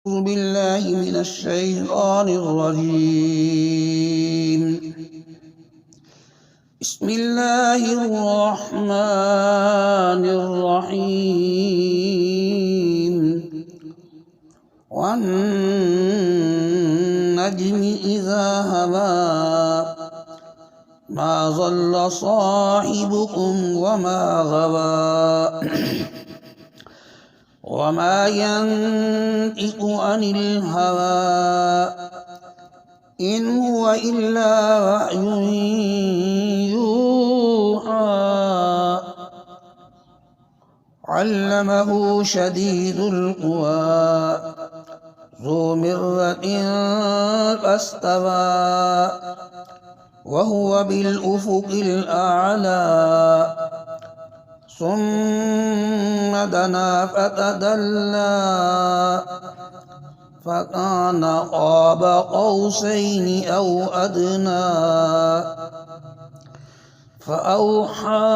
أعوذ بالله من الشيطان الرجيم. بسم الله الرحمن الرحيم. والنجم إذا هوى ما ضل صاحبكم وما غوى وما ينطق عن الهوى إن هو إلا وحي يوحى علمه شديد القوى ذو مرة فاستوى وهو بالأفق الأعلى ثم دنا فتدلى فكان قاب قوسين أو أدنى فأوحى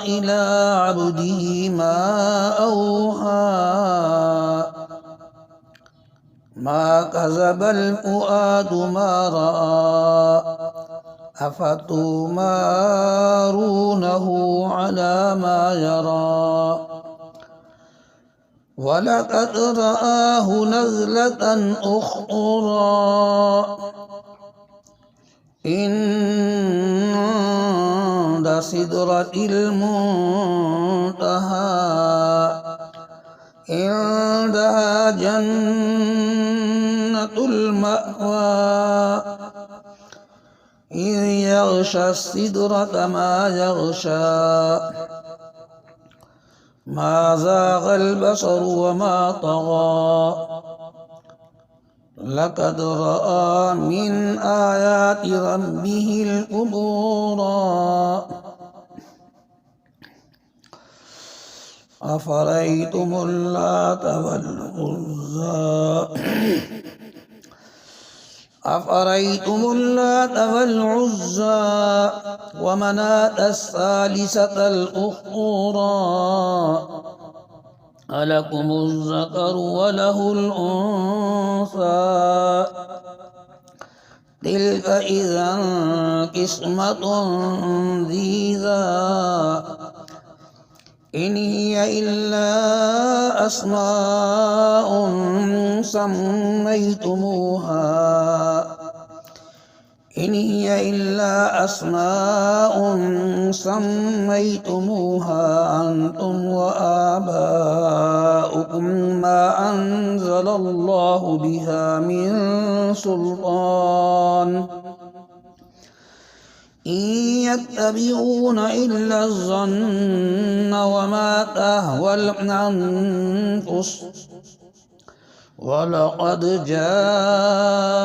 إلى عبده ما أوحى ما كذب الفؤاد ما رأى أفتمارونه على ما يرى ولقد رآه نزلة أخرى عند سدرة المنتهى عندها جنة المأوى إذ يغشى السدرة ما يغشى ما زاغ البصر وما طغى لقد رأى من آيات ربه الكبرى أفرأيتم اللات والعزى أفرأيتم اللات والعزى ومناة الثالثة الأخرى ألكم الذكر وله الأنثى تلك إذا قسمة ضيزى إن هي إلا أسماء سميتموها أنتم وآباؤكم ما أنزل الله بها من سلطان إن يتبعون إلا الظن وما تهوى الأنفس ولقد جاءهم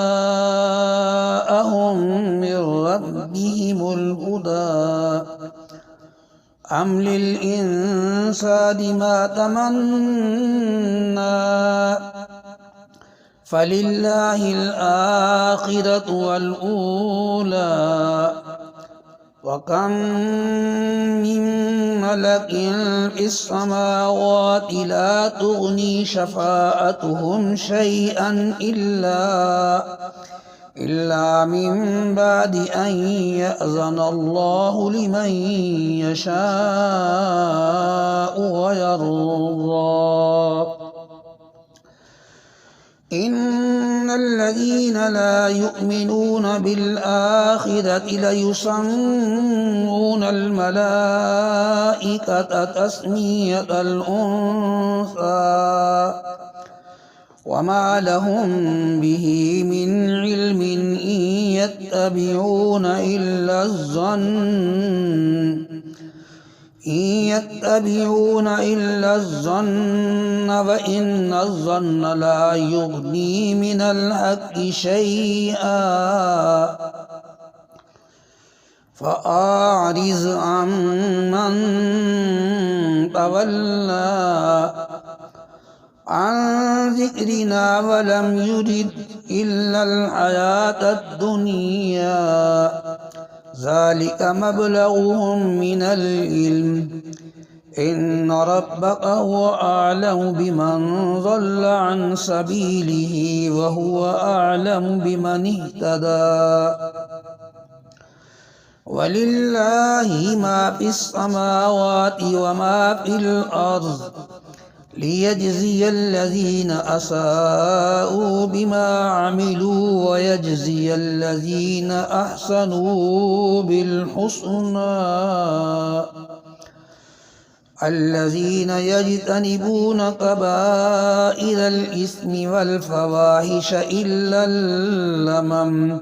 من ربهم الهدى أم للإنسان ما تمنى فلله الآخرة والأولى وكم من ملك في السماوات لا تغني شفاعتهم شيئا إلا من بعد أن يأذن الله لمن يشاء ويرضى إن الذين لا يؤمنون بالآخرة ليسمون الملائكة تسمية الأنثى وما لهم به من علم إن يتبعون إلا الظن وإن الظن لا يغني من الحق شيئا فأعرض عمن تولى عن ذكرنا ولم يرد إلا الحياة الدنيا ذلك مبلغهم من العلم إن ربك هو أعلم بمن ضل عن سبيله وهو أعلم بمن اهتدى ولله ما في السماوات وما في الأرض ليجزي الذين أساءوا بما عملوا ويجزي الذين أحسنوا بالحسنى الذين يجتنبون كبائر الإثم والفواحش إلا اللمم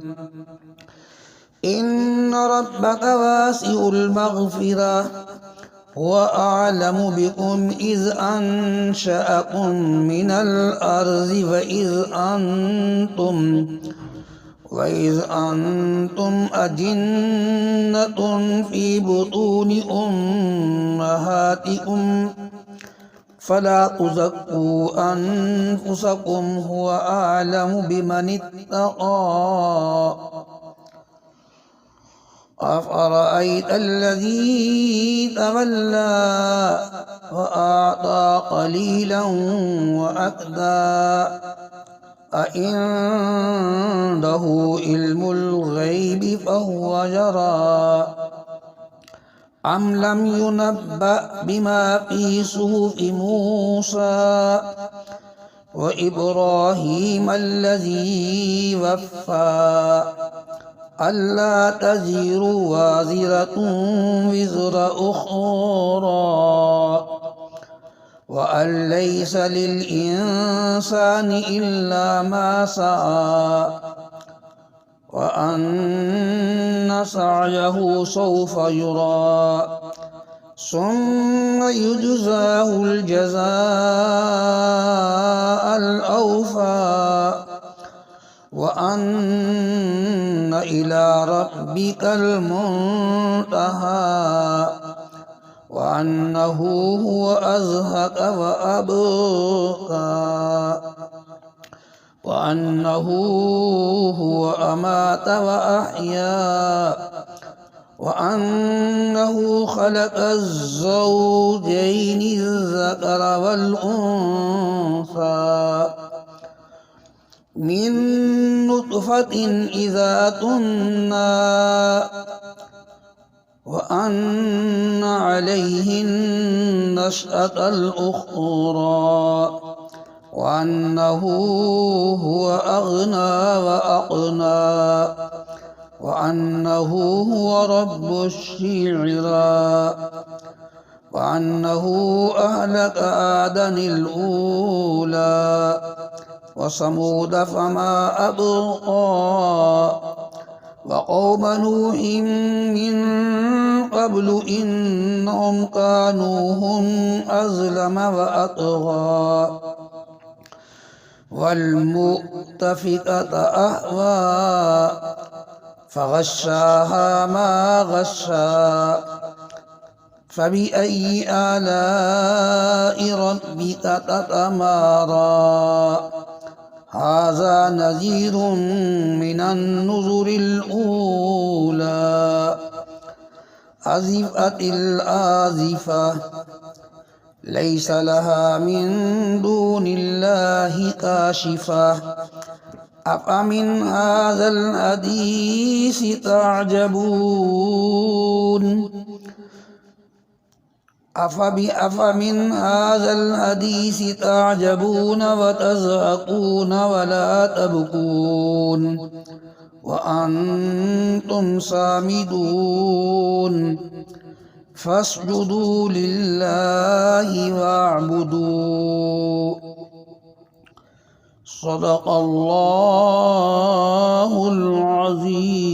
إن ربك واسع المغفرة هو أعلم بكم إذ أنشأكم من الأرض وإذ أنتم أجنة في بطون أمهاتكم فلا تزكوا أنفسكم هو أعلم بمن اتقى أفرأيت الذي تولى وأعطى قليلا وأكدى أعنده علم الغيب فهو يرى أم لم ينبأ بما في صحف موسى وإبراهيم الذي وفى ألا تزر وازرة وزر أخرى وأن ليس للإنسان إلا ما سعى وأن سعيه سوف يرى ثم يجزاه الجزاء الأوفى وأن إلى ربك المنتهى وأنه هو أزهق وأبقى وأنه هو أمات وأحيا وأنه خلق الزوجين الذكر والأنثى من نطفة إذا تمنى وأن عليه النشأة الأخرى وأنه هو أغنى وأقنى وأنه هو رب الشعرى وأنه أهلك عادا الأولى وثمود فما أبقى وقوم نوح من قبل إنهم كانوا هم أظلم وأطغى والمؤتفكة أهوى فغشاها ما غشى فبأي آلاء ربك تتمارى هذا نذير من النذر الأولى أزفت الآزفة ليس لها من دون الله كاشفة أفمن هذا الحديث تعجبون أفمن هذا الحديث تعجبون وتزهقون ولا تبكون وأنتم سامدون فاسجدوا لله واعبدوا صدق الله العظيم.